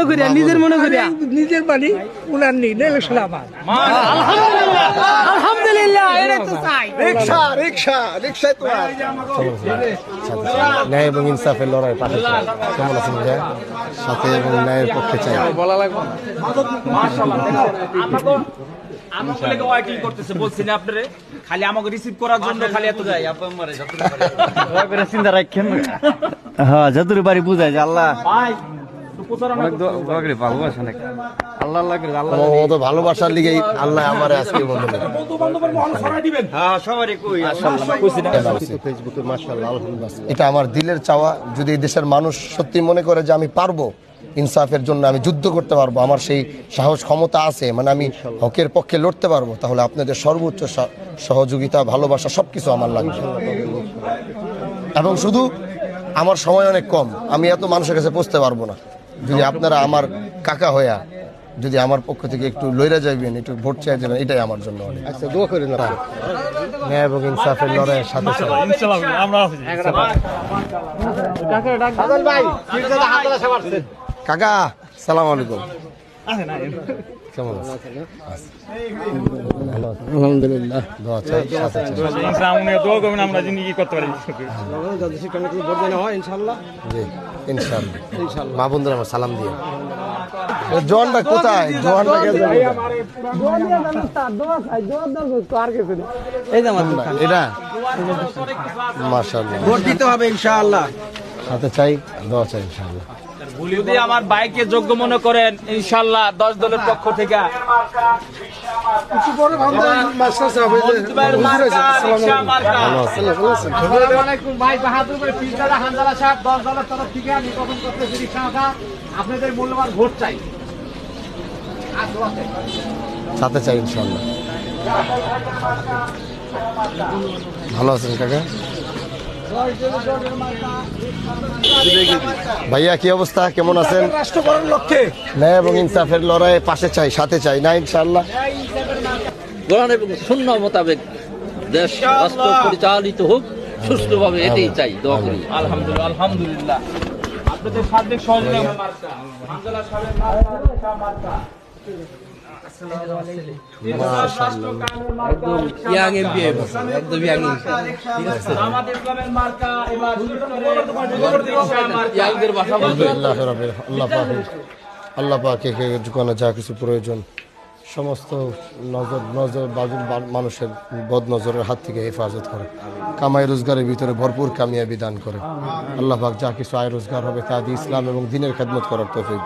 করিয়া নিজের মনে করিয়া নিজের বাড়ি উনার নেই ইলেকশন আমার। আলহামদুলিল্লাহ আলহামদুলিল্লাহ এটা তো চাই রিকশা রিকশা রিকশায় তো ন্যায় এবং ইনসাফের লড়াই পাশে চাই। কেমন আছেন ভাইয়া? সাথে এবং ন্যায়ের পক্ষে চাই। বলা লাগবে মাশাআল্লাহ আমরা তো আমাকে লেগে ওয়াইটিং করতেছে বলছি না আপনারে খালি আমাকে রিসিভ করার জন্য খালি এত যায় আপা মারে দয়া করে চিন্তা রাখেন হ্যাঁ যতটুকু বাড়ি বুঝায় যে আল্লাহ ভাই তো প্রচারণা দোয়া করে ভালোবাসা নাকি আল্লাহ আল্লাহ করে আল্লাহ আমার মতো ভালোবাসার লিগেই আল্লাহ আমারে আজকে বন্ধু বন্ধু বান্ধবের মহল ছড়াই দিবেন হ্যাঁ সবারই কই মাশাআল্লাহ কইছি না ফেসবুকে মাশাআল্লাহ আলহামদুলিল্লাহ। এটা আমার দিলের চাওয়া। যদি এই দেশের মানুষ সত্যি মনে করে যে আমি পারবো ইনসাফের জন্য, আমি যুদ্ধ করতে পারবো, আমার সেই সাহস ক্ষমতা আছে, মানে আমি হকের পক্ষে লড়তে পারবো, তাহলে আপনাদের সর্বোচ্চ সহযোগিতা ভালোবাসা সবকিছু আমার লাগবে। এবং শুধু আমার সময় অনেক কম, আমি এত মানুষের কাছে পৌঁছতে পারবো না। যদি আপনারা আমার কাকা হইয়া যদি আমার পক্ষ থেকে একটু লইরা যাইবেন, একটু ভোট চাই দেবেন, এটাই আমার জন্য অনেক। আচ্ছা দোয়া করেন না ন্যায় এবং ইনসাফের লড়াইয়ের সাথে কাকা সালাম আলাইকুম। কেমন আছেন? আলহামদুলিল্লাহ। দোয়া চাই, সাথে চাই। দোয়া করবেন আমরা জিন্দেগি করতে পারি জি ইনশাআল্লাহ। মা বন্ধুরা আমার সালাম দিয়ে। জোয়ানটা কোথায়? জোয়ানটা কে জানে? এই যে আমার এটা মাশাআল্লাহ। ভোট দিতে হবে ইনশাআল্লাহ। সাথে চাই, দোয়া চাই ইনশাআল্লাহ। যদি আমার বাইকে যোগ্য মনে করেন ইনশাআল্লাহ 10 দলের পক্ষ থেকে মন্ত্রীর মার্কা, রিকশা মার্কা। ভালো আছেন? আসসালামু আলাইকুম ভাই, বাহাদুর ভাই, পীরজাদা হানজালা সাহেব 10 দলের তরফ থেকে নির্বাচন করতেছি রিকশা মার্কা। আপনাদের মূল্যবান ভোট চাই। সাথে চাই ইনশাআল্লাহ। ভালো আছেন কাকা? ভাইয়া কি অবস্থা, কেমন আছেন? রাষ্ট্র করার লক্ষ্যে ন্যায় এবং ইনসাফের লড়াইয়ে পাশে চাই, সাথে চাই না ইনশাআল্লাহ। কোরআন এবং সুন্নাহ মোতাবেক দেশ রাষ্ট্র পরিচালিত হোক সুষ্ঠুভাবে, এটাই চাই, দোয়া করি। আলহামদুলিল্লাহ আলহামদুলিল্লাহ আপনাদের সার্বিক সহযোগিতা মার্কা হানজালা সাহেবের মার্কা, রিকশা মার্কা। ইয়াং এমপিএম একদম ইয়াং আমাদের ইসলামের মার্কা এবার রিকশা মার্কা। ইয়াংদের ভাষা বলতে আল্লাহ পাকে যুগানো যা কিছু প্রয়োজন সমস্ত মানুষের বদ নজরের হাত থেকে হেফাজত করে, কামাই রোজগারের ভিতরে ভরপুর কামিয়াবি দান করে। আল্লাহ পাক যা কিছু আয় রোজগার হবে তা দিয়ে ইসলাম এবং দ্বীনের খেদমত করার তৌফিক